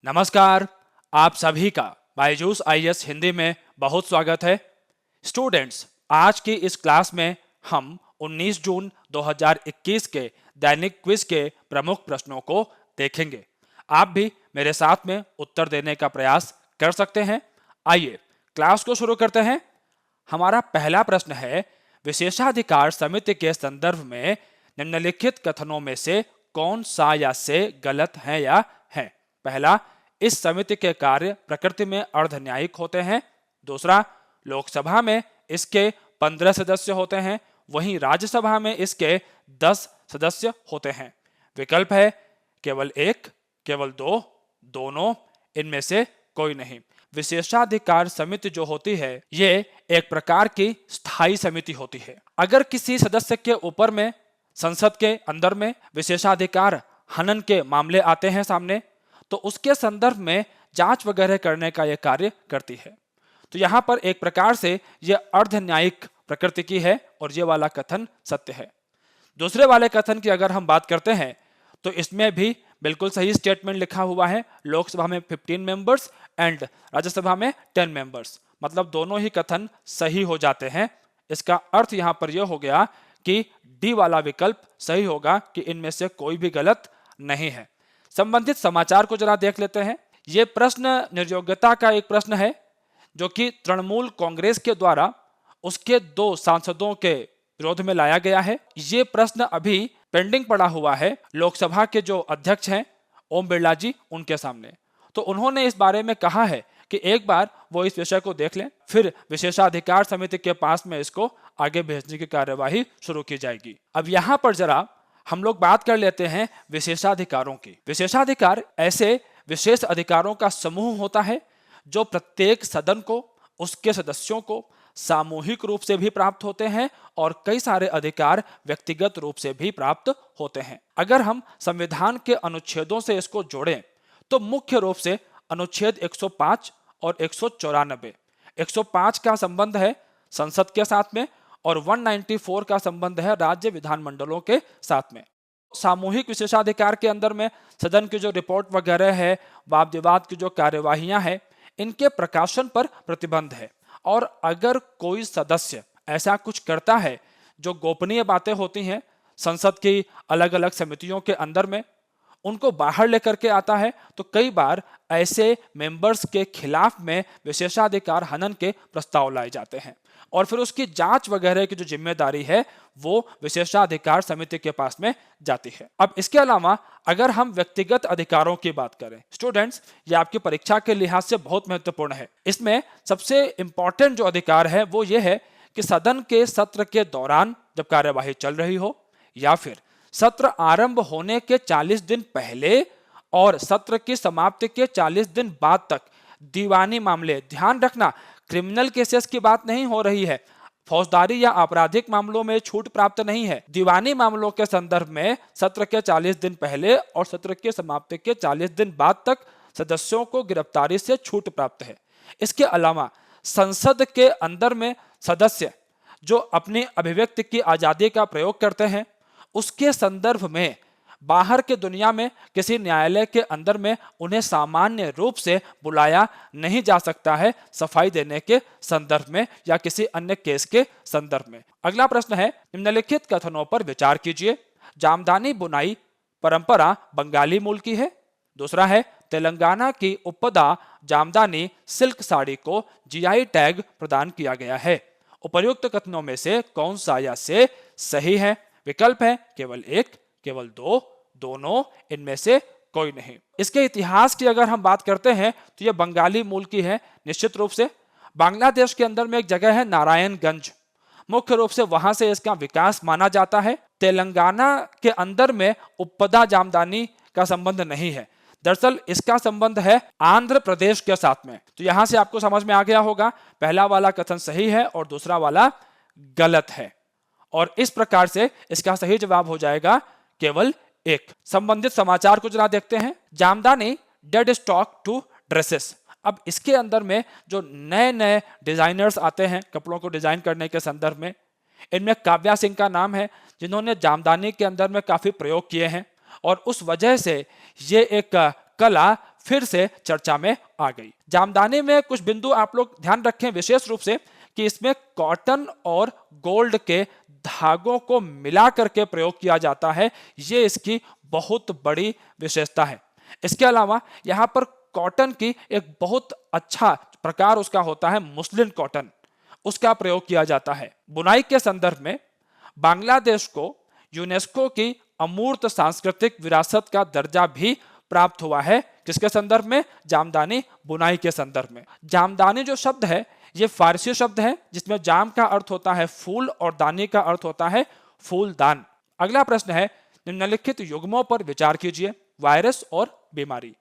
नमस्कार। आप सभी का बायजूस आईएएस हिंदी में बहुत स्वागत है। स्टूडेंट्स, आज की इस क्लास में हम 19 जून 2021 के दैनिक क्विज के प्रमुख प्रश्नों को देखेंगे। आप भी मेरे साथ में उत्तर देने का प्रयास कर सकते हैं। आइए क्लास को शुरू करते हैं। हमारा पहला प्रश्न है, विशेषाधिकार समिति के संदर्भ में निम्नलिखित कथनों में से कौन सा या से गलत है या है। पहला, इस समिति के कार्य प्रकृति में अर्धन्यायिक होते हैं। दूसरा, लोकसभा में इसके 15 सदस्य होते हैं, वहीं राज्यसभा में इसके 10 सदस्य होते हैं। विकल्प है केवल एक, केवल दो, दोनों, इनमें से कोई नहीं। विशेषाधिकार समिति जो होती है ये एक प्रकार की स्थायी समिति होती है। अगर किसी सदस्य के ऊपर में संसद के अंदर में विशेषाधिकार हनन के मामले आते हैं सामने, तो उसके संदर्भ में जांच वगैरह करने का यह कार्य करती है। तो यहां पर एक प्रकार से यह अर्धन्यायिक प्रकृति की है और ये वाला कथन सत्य है। दूसरे वाले कथन की अगर हम बात करते हैं तो इसमें भी बिल्कुल सही स्टेटमेंट लिखा हुआ है। लोकसभा में 15 मेंबर्स एंड राज्यसभा में 10 मेंबर्स, मतलब दोनों ही कथन सही हो जाते हैं। इसका अर्थ यहां पर यह हो गया कि डी वाला विकल्प सही होगा कि इनमें से कोई भी गलत नहीं है। संबंधित समाचार को जरा देख लेते हैं। यह प्रश्न निर्योग्यता का एक प्रश्न है जो कि तृणमूल कांग्रेस के द्वारा उसके 2 सांसदों के विरोध में लाया गया है। ये प्रश्न अभी पेंडिंग पड़ा हुआ है लोकसभा के जो अध्यक्ष हैं ओम बिरला जी, उनके सामने। तो उन्होंने इस बारे में कहा है कि एक बार वो इस विषय को देख लें, फिर विशेषाधिकार समिति के पास में इसको आगे भेजने की कार्यवाही शुरू की जाएगी। अब यहाँ पर जरा हम लोग बात कर लेते हैं विशेषाधिकारों की। विशेषाधिकार ऐसे विशेष अधिकारों का समूह होता है जो प्रत्येक सदन को, उसके सदस्यों को सामूहिक रूप से भी प्राप्त होते हैं और कई सारे अधिकार व्यक्तिगत रूप से भी प्राप्त होते हैं। अगर हम संविधान के अनुच्छेदों से इसको जोड़ें तो मुख्य रूप से अनुच्छेद 105 और 194। 105 का संबंध है संसद के साथ में और 194 का संबंध है राज्य विधानमंडलों के साथ में। सामूहिक विशेषाधिकार के अंदर में सदन की जो रिपोर्ट वगैरह है, वाद विवाद की जो कार्यवाहियां हैं, इनके प्रकाशन पर प्रतिबंध है। और अगर कोई सदस्य ऐसा कुछ करता है जो गोपनीय बातें होती हैं संसद की अलग अलग समितियों के अंदर में, उनको बाहर लेकर के आता है, तो कई बार ऐसे मेंबर्स के खिलाफ में विशेषाधिकार हनन के प्रस्ताव लाए जाते हैं और फिर उसकी जांच वगैरह की जो जिम्मेदारी है वो विशेषाधिकार समिति के पास में जाती है। अब इसके अलावा अगर हम व्यक्तिगत अधिकारों की बात करें, स्टूडेंट्स, ये आपकी परीक्षा के लिहाज से बहुत महत्वपूर्ण है। इसमें सबसे इंपॉर्टेंट जो अधिकार है वो ये है कि सदन के सत्र के दौरान जब कार्यवाही चल रही हो या फिर सत्र आरंभ होने के 40 दिन पहले और सत्र की समाप्ति के 40 दिन बाद तक दीवानी मामले, ध्यान रखना क्रिमिनल केसेस की बात नहीं हो रही है, फौजदारी या आपराधिक मामलों में छूट प्राप्त नहीं है। दीवानी मामलों के संदर्भ में सत्र के 40 दिन पहले और सत्र की समाप्ति के 40 दिन बाद तक सदस्यों को गिरफ्तारी से छूट प्राप्त है। इसके अलावा संसद के अंदर में सदस्य जो अपनी अभिव्यक्ति की आजादी का प्रयोग करते हैं, उसके संदर्भ में बाहर के दुनिया में किसी न्यायालय के अंदर में उन्हें सामान्य रूप से बुलाया नहीं जा सकता है सफाई देने के संदर्भ में या किसी अन्य केस के संदर्भ में। अगला प्रश्न है, निम्नलिखित कथनों पर विचार कीजिए। जामदानी बुनाई परंपरा बंगाली मूल की है। दूसरा है, तेलंगाना की उपदा जामदानी सिल्क साड़ी को जीआई टैग प्रदान किया गया है। उपर्युक्त कथनों में से कौन सा या से सही है। विकल्प है केवल एक, केवल दो, दोनों, इनमें से कोई नहीं। इसके इतिहास की अगर हम बात करते हैं तो यह बंगाली मूल की है निश्चित रूप से। बांग्लादेश के अंदर में एक जगह है नारायणगंज, मुख्य रूप से वहां से इसका विकास माना जाता है। तेलंगाना के अंदर में उपदा जामदानी का संबंध नहीं है, दरअसल इसका संबंध है आंध्र प्रदेश के साथ में। तो यहां से आपको समझ में आ गया होगा, पहला वाला कथन सही है और दूसरा वाला गलत है। और इस प्रकार से इसका सही जवाब हो जाएगा केवल एक। संबंधित समाचार को जरा देखते हैं। Jamdani dead stock two dresses. अब इसके अंदर में जो नए नए डिजाइनर्स आते हैं कपड़ों को डिजाइन करने के संदर्भ में, इनमें काव्या सिंह का नाम है जिन्होंने जामदानी के अंदर में काफी प्रयोग किए हैं और उस वजह से ये एक कला फिर से चर्चा में आ गई। जामदानी में कुछ बिंदु आप लोग ध्यान रखें विशेष रूप से कि इसमें कॉटन और गोल्ड के धागों को मिला करके प्रयोग किया जाता है, ये इसकी बहुत बड़ी विशेषता है। इसके अलावा यहाँ पर कॉटन की एक बहुत अच्छा प्रकार उसका होता है मुस्लिन कॉटन, उसका प्रयोग किया जाता है। बुनाई के संदर्भ में बांग्लादेश को यूनेस्को की अमूर्त सांस्कृतिक विरासत का दर्जा भी प्राप्त हुआ है। किसके संदर्भ में? जामदानी बुनाई के संदर्भ में। जामदानी जो शब्द है ये फारसी शब्द है जिसमें जाम का अर्थ होता है फूल और दानी का अर्थ होता है फूलदान। अगला प्रश्न है, निम्नलिखित युग्मों पर विचार कीजिए। वायरस और बीमारी।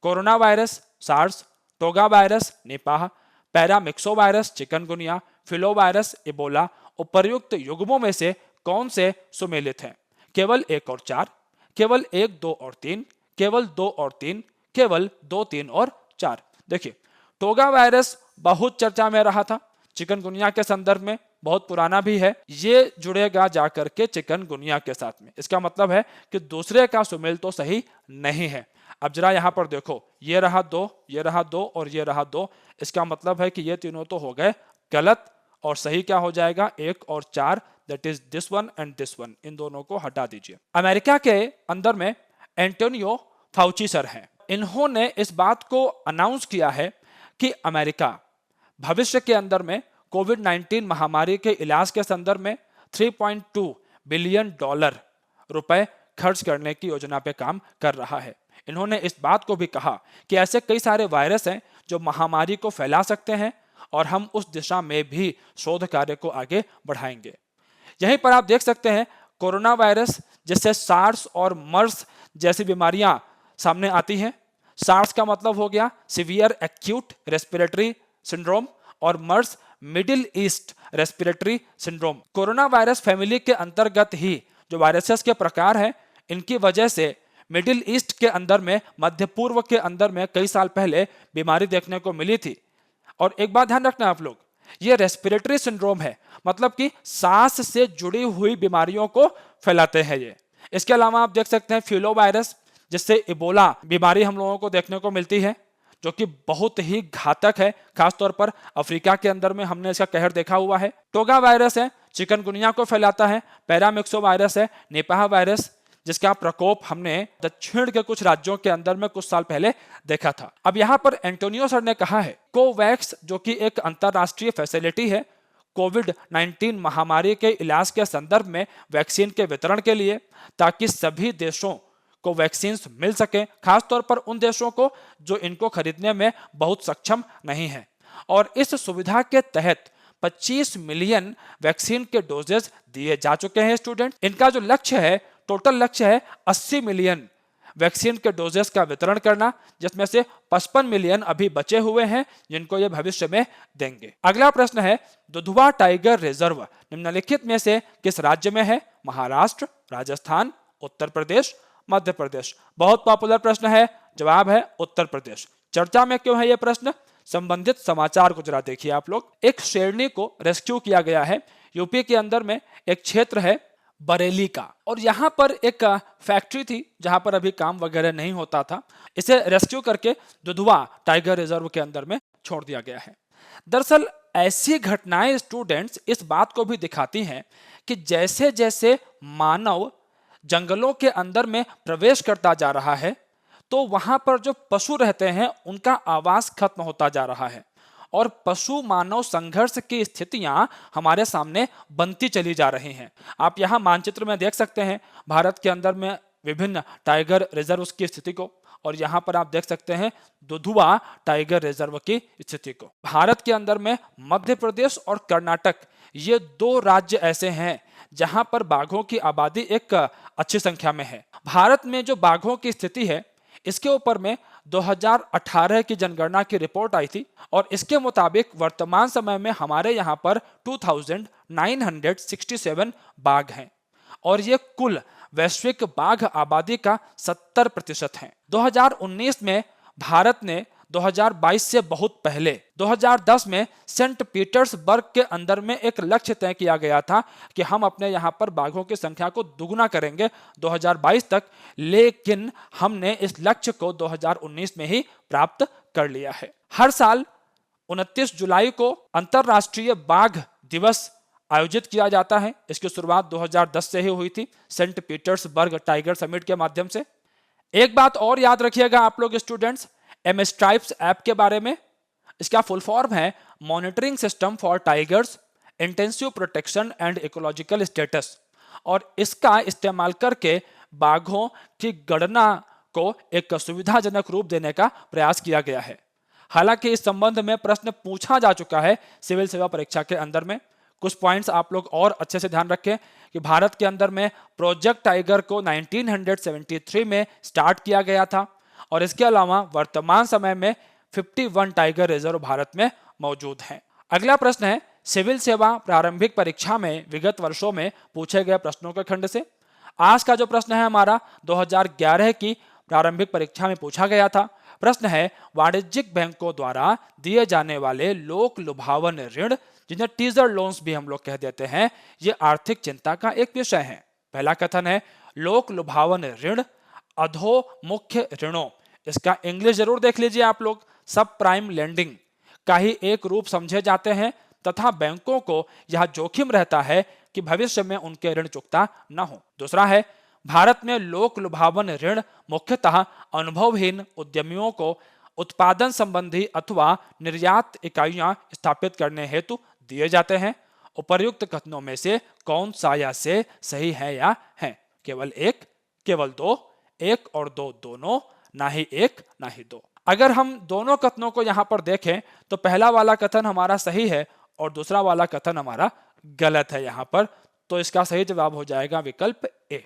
Corona virus SARS, toga virus Nipah, paramyxovirus chikungunya, filovirus Ebola उपर्युक्त युग्मों में से कौन से सुमेलित हैं? केवल 1 और 4, केवल 1, 2 और 3, केवल 2 और 3, केवल 2, 3 और 4। देखिए, टोगा वायरस बहुत चर्चा में रहा था चिकनगुनिया के संदर्भ में, बहुत पुराना भी है। ये जुड़ेगा जाकर के चिकनगुनिया के साथ में, इसका मतलब है कि दूसरे का सुमेल तो सही नहीं है। अब जरा यहां पर देखो, ये रहा 2, ये रहा 2 और ये रहा 2, इसका मतलब है कि ये तीनों तो हो गए गलत और सही क्या हो जाएगा? 1 और 4, that is this one and this one, इन दोनों को हटा दीजिए। अमेरिका के अंदर में एंटोनियो फाउची सर हैं, इन्होंने इस बात को अनाउंस किया है कि अमेरिका भविष्य के अंदर में कोविड-19 महामारी के इलाज के संदर्भ में $3.2 बिलियन रुपए खर्च करने की योजना पे काम कर रहा है। इन्होंने इस बात को भी कहा कि ऐसे कई सारे वायरस हैं जो महामारी को फैला सकते हैं और हम उस दिशा में भी शोध कार्य को आगे बढ़ाएंगे। यहीं पर आप देख सकते हैं कोरोना वायरस, जिससे सार्स और मर्स जैसी बीमारियां सामने आती हैं। सार्स का मतलब हो गया सीवियर एक्यूट रेस्पिरेटरी सिंड्रोम और MERS middle east respiratory syndrome. Corona virus family के अंतर्गत ही जो वायरसेस के प्रकार हैं, इनकी वजह से मिडिल ईस्ट के अंदर में, मध्य पूर्व के अंदर में कई साल पहले बीमारी देखने को मिली थी। और एक बात ध्यान रखना आप लोग, ये रेस्पिरेटरी सिंड्रोम है, मतलब कि सांस से जुड़ी हुई बीमारियों को फैलाते हैं ये। इसके अलावा आप देख सकते हैं फ्यूलो वायरस, जिससे इबोला बीमारी हम लोगों को देखने को मिलती है, जो कि बहुत ही घातक है। खासतौर पर अफ्रीका के अंदर में हमने इसका कहर देखा हुआ है। टोगा वायरस है, चिकनगुनिया को फैलाता है। पैरामिक्सो वायरस है, निपाह वायरस, जिसका प्रकोप हमने दक्षिण के कुछ राज्यों के अंदर में कुछ साल पहले देखा था। अब यहाँ पर एंटोनियो सर ने कहा है कोवैक्स, जो कि एक अंतरराष्ट्रीय फैसिलिटी है कोविड-19 महामारी के इलाज के संदर्भ में वैक्सीन के वितरण के लिए, ताकि सभी देशों को वैक्सीन मिल सके, खासतौर पर उन देशों को जो इनको खरीदने में बहुत सक्षम नहीं है। और इस सुविधा के तहत 25 मिलियन वैक्सीन के डोजेज दिए जा चुके हैं स्टूडेंट। इनका जो लक्ष्य है, टोटल लक्ष्य है 80 मिलियन वैक्सीन के डोजेस का वितरण करना, जिसमें से 55 मिलियन अभी बचे हुए हैं जिनको ये भविष्य में देंगे। अगला प्रश्न है, दुधवा टाइगर रिजर्व निम्नलिखित में से किस राज्य में है? महाराष्ट्र, राजस्थान, उत्तर प्रदेश, मध्य प्रदेश। बहुत पॉपुलर प्रश्न है, जवाब है उत्तर प्रदेश। चर्चा में क्यों है यह प्रश्न? संबंधित समाचार को जरा देखिए आप लोग। एक शेरनी को रेस्क्यू किया गया है यूपी के अंदर में, एक क्षेत्र है बरेली का, और यहाँ पर एक फैक्ट्री थी जहाँ पर अभी काम वगैरह नहीं होता था। इसे रेस्क्यू करके दुधवा टाइगर रिजर्व के अंदर में छोड़ दिया गया है। दरअसल ऐसी घटनाएं स्टूडेंट्स इस बात को भी दिखाती हैं कि जैसे जैसे मानव जंगलों के अंदर में प्रवेश करता जा रहा है, तो वहां पर जो पशु रहते हैं उनका आवास खत्म होता जा रहा है और पशु मानव संघर्ष की स्थितियां हमारे सामने बनती चली जा रही हैं। आप यहां मानचित्र में देख सकते हैं भारत के अंदर में विभिन्न टाइगर रिजर्व की स्थिति को, और यहां पर आप देख सकते हैं दुधवा टाइगर रिजर्व की स्थिति को। भारत के अंदर में मध्य प्रदेश और कर्नाटक, ये 2 राज्य ऐसे हैं जहां पर बाघों की आबादी एक अच्छी संख्या में है। भारत में जो बाघों की स्थिति है, इसके ऊपर में 2018 की जनगणना की रिपोर्ट आई थी, और इसके मुताबिक वर्तमान समय में हमारे यहाँ पर 2967 बाघ हैं, और ये कुल वैश्विक बाघ आबादी का 70% है। 2019 में भारत ने 2022 से बहुत पहले 2010 में सेंट पीटर्सबर्ग के अंदर में एक लक्ष्य तय किया गया था कि हम अपने यहाँ पर बाघों की संख्या को दुगुना करेंगे 2022 तक, लेकिन हमने इस लक्ष्य को 2019 में ही प्राप्त कर लिया है। हर साल 29 जुलाई को अंतरराष्ट्रीय बाघ दिवस आयोजित किया जाता है। इसकी शुरुआत 2010 से ही हुई थी सेंट पीटर्सबर्ग टाइगर समिट के माध्यम से। एक बात और याद रखिएगा आप लोग स्टूडेंट्स, एम स्ट्राइप्स ऐप के बारे में। इसका फुल फॉर्म है monitoring system for tigers intensive protection and ecological status, और इसका इस्तेमाल करके बाघों की गणना को एक सुविधाजनक रूप देने का प्रयास किया गया है। हालांकि इस संबंध में प्रश्न पूछा जा चुका है सिविल सेवा परीक्षा के अंदर में। कुछ पॉइंट्स आप लोग और अच्छे से ध्यान रखें कि भारत के अंदर में प्रोजेक्ट टाइगर को 1973 में स्टार्ट किया गया था, और इसके अलावा वर्तमान समय में 51 टाइगर रिजर्व भारत में मौजूद हैं। अगला प्रश्न है सिविल सेवा प्रारंभिक परीक्षा में विगत वर्षों में पूछे गए प्रश्नों के खंड से। आज का जो प्रश्न है हमारा 2011 की प्रारंभिक परीक्षा में पूछा गया था। प्रश्न है वाणिज्यिक बैंकों द्वारा दिए जाने वाले लोक लुभावन ऋण, जिन्हें टीजर लोन्स भी हम लोग कह देते हैं, ये आर्थिक चिंता का एक विषय है। पहला कथन है लोक लुभावन ऋण अधोमुख्य ऋणों, इसका इंग्लिश जरूर देख लीजिए आप लोग, सब प्राइम लेंडिंग का ही एक रूप समझे जाते हैं, तथा बैंकों को यह जोखिम रहता है कि भविष्य में उनके ऋण चुकता न हो। दूसरा है भारत में लोक लुभावन ऋण मुख्यतः अनुभवहीन उद्यमियों को उत्पादन संबंधी अथवा निर्यात इकाइयां स्थापित करने हेतु दिए जाते हैं। उपर्युक्त कथनों में से कौन सा या से सही है या है? केवल एक, केवल दो, एक और दो दोनों, ना ही एक ना ही दो। अगर हम दोनों कथनों को यहां पर देखें तो पहला वाला कथन हमारा सही है और दूसरा वाला कथन हमारा गलत है यहां पर, तो इसका सही जवाब हो जाएगा विकल्प ए।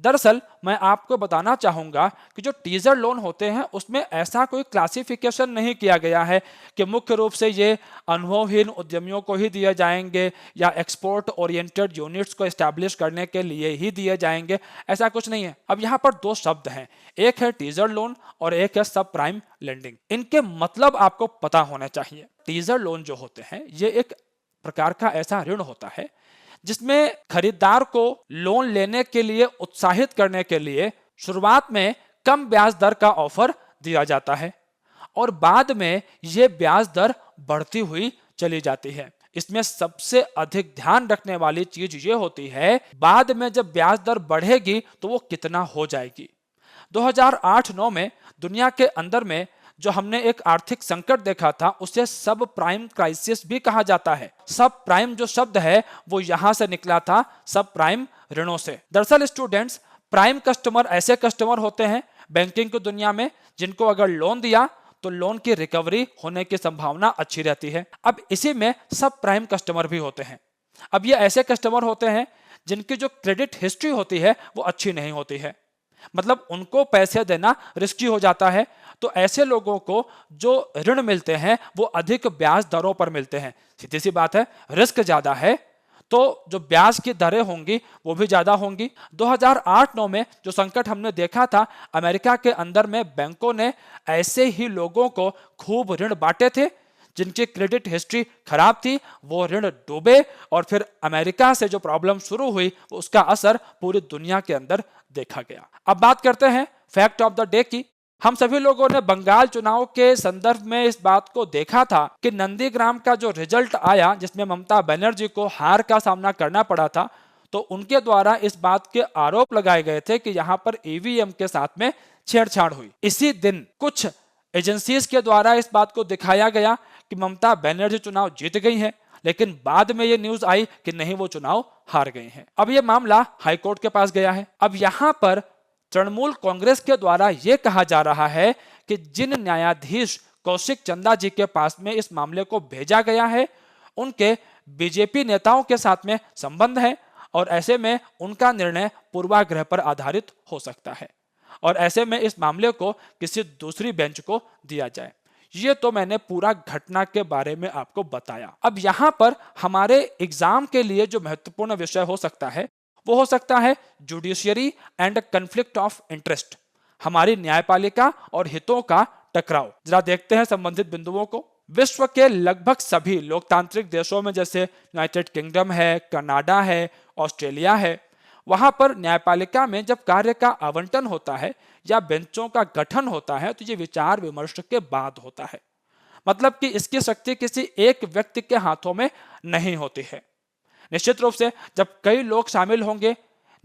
दरअसल मैं आपको बताना चाहूंगा कि जो टीजर लोन होते हैं उसमें ऐसा कोई क्लासिफिकेशन नहीं किया गया है कि मुख्य रूप से ये अनुभवहीन उद्यमियों को ही दिए जाएंगे या एक्सपोर्ट ओरिएंटेड यूनिट्स को एस्टैब्लिश करने के लिए ही दिए जाएंगे, ऐसा कुछ नहीं है। अब यहाँ पर दो शब्द हैं, एक है टीजर लोन और एक है सब प्राइम लेंडिंग। इनके मतलब आपको पता होने चाहिए। टीजर लोन जो होते हैं ये एक प्रकार का ऐसा ऋण होता है जिसमें खरीदार को लोन लेने के लिए उत्साहित करने के लिए शुरुआत में कम ब्याज दर का ऑफर दिया जाता है और बाद में ये ब्याज दर बढ़ती हुई चली जाती है। इसमें सबसे अधिक ध्यान रखने वाली चीज ये होती है बाद में जब ब्याज दर बढ़ेगी तो वो कितना हो जाएगी। 2008-9 में दुनिया के अंदर में जो हमने एक आर्थिक संकट देखा था उसे सब प्राइम क्राइसिस भी कहा जाता है। सब प्राइम जो शब्द है वो यहां से निकला था सब प्राइम ऋणों से। दरअसल स्टूडेंट्स, प्राइम कस्टमर ऐसे कस्टमर होते हैं बैंकिंग की दुनिया में जिनको अगर लोन दिया तो लोन की रिकवरी होने की संभावना अच्छी रहती है। अब इसी में सब प्राइम कस्टमर भी होते हैं। अब ये ऐसे कस्टमर होते हैं जिनकी जो क्रेडिट हिस्ट्री होती है वो अच्छी नहीं होती है, मतलब उनको पैसे देना रिस्की हो जाता है। तो ऐसे लोगों को जो ऋण मिलते हैं वो अधिक ब्याज दरों पर मिलते हैं। सीधी सी बात है, रिस्क ज्यादा है तो जो ब्याज की दरें होंगी वो भी ज्यादा होंगी। 2008-9 में जो संकट हमने देखा था, अमेरिका के अंदर में बैंकों ने ऐसे ही लोगों को खूब ऋण बांटे थे जिनकी क्रेडिट हिस्ट्री खराब थी, वो ऋण डूबे और फिर अमेरिका से जो प्रॉब्लम शुरू हुई उसका असर पूरी दुनिया के अंदर देखा गया। अब बात करते हैं फैक्ट ऑफ द डे की। हम सभी लोगों ने बंगाल चुनाव के संदर्भ में इस बात को देखा था कि नंदीग्राम का जो रिजल्ट आया जिसमें ममता बनर्जी को हार का सामना करना पड़ा था, तो उनके द्वारा इस बात के आरोप लगाए गए थे कि यहां पर ईवीएम के साथ में छेड़छाड़ हुई। इसी दिन कुछ एजेंसीज के द्वारा इस बात को दिखाया गया कि ममता बनर्जी चुनाव जीत गई हैं, लेकिन बाद में ये न्यूज आई कि नहीं, वो चुनाव हार गए हैं। अब ये मामला हाईकोर्ट के पास गया है। अब यहां पर तृणमूल कांग्रेस के द्वारा यह कहा जा रहा है कि जिन न्यायाधीश कौशिक चंदा जी के पास में इस मामले को भेजा गया है उनके बीजेपी नेताओं के साथ में संबंध है और ऐसे में उनका निर्णय पूर्वाग्रह पर आधारित हो सकता है और ऐसे में इस मामले को किसी दूसरी बेंच को दिया जाए। ये तो मैंने पूरा घटना के बारे में आपको बताया। अब यहां पर हमारे एग्जाम के लिए जो महत्वपूर्ण विषय हो सकता है वो हो सकता है judiciary and conflict of interest, हमारी न्यायपालिका और हितों का टकराव। जरा देखते हैं संबंधित बिंदुओं को। विश्व के लगभग सभी लोकतांत्रिक देशों में, जैसे यूनाइटेड किंगडम है, कनाडा है, ऑस्ट्रेलिया है, वहां पर न्यायपालिका में जब कार्य का आवंटन होता है या बेंचों का गठन होता है तो ये विचार विमर्श के बाद होता है। मतलब कि इसकी शक्ति किसी एक व्यक्ति के हाथों में नहीं होती है। निश्चित रूप से जब कई लोग शामिल होंगे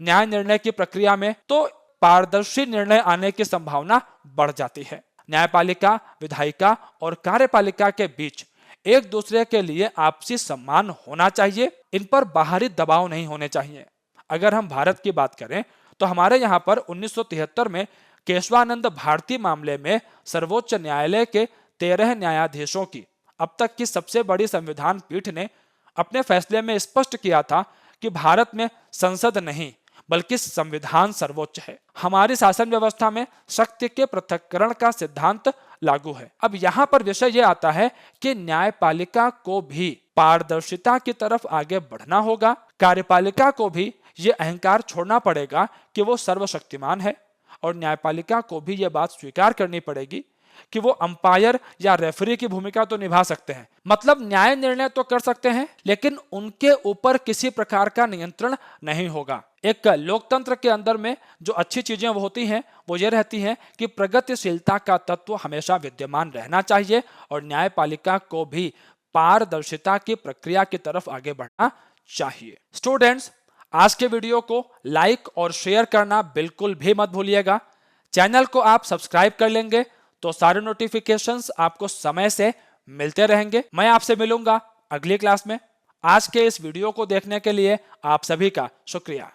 न्याय निर्णय की प्रक्रिया में तो पारदर्शी निर्णय आने की संभावना बढ़ जाती है। न्यायपालिका, विधायिका और कार्यपालिका के बीच एक दूसरे के लिए आपसी सम्मान होना चाहिए। इन पर बाहरी दबाव नहीं होने चाहिए। अगर हम भारत की बात करें तो हमारे यहाँ पर 1973 में केशवानंद भारती मामले में सर्वोच्च न्यायालय के 13 न्यायाधीशों की अब तक की सबसे बड़ी संविधान पीठ ने अपने फैसले में स्पष्ट किया था कि भारत में संसद नहीं बल्कि संविधान सर्वोच्च है। हमारी शासन व्यवस्था में शक्ति के पृथक्करण का सिद्धांत लागू है। अब यहाँ पर विषय यह आता है कि न्यायपालिका को भी पारदर्शिता की तरफ आगे बढ़ना होगा। कार्यपालिका को भी ये अहंकार छोड़ना पड़ेगा कि वो सर्वशक्तिमान है और न्यायपालिका को भी ये बात स्वीकार करनी पड़ेगी कि वो अंपायर या रेफरी की भूमिका तो निभा सकते हैं। मतलब न्याय निर्णय तो कर सकते हैं लेकिन उनके ऊपर किसी प्रकार का नियंत्रण नहीं होगा। एक लोकतंत्र के अंदर में जो अच्छी चीजें वो होती हैं वो ये रहती हैं कि प्रगतिशीलता का तत्व हमेशा विद्यमान रहना चाहिए और न्यायपालिका को भी पारदर्शिता की प्रक्रिया की तरफ आगे बढ़ना चाहिए। स्टूडेंट्स, आज के वीडियो को लाइक और शेयर करना बिल्कुल भी मत भूलिएगा। चैनल को आप सब्सक्राइब कर लेंगे तो सारे नोटिफिकेशंस आपको समय से मिलते रहेंगे। मैं आपसे मिलूंगा अगली क्लास में। आज के इस वीडियो को देखने के लिए आप सभी का शुक्रिया।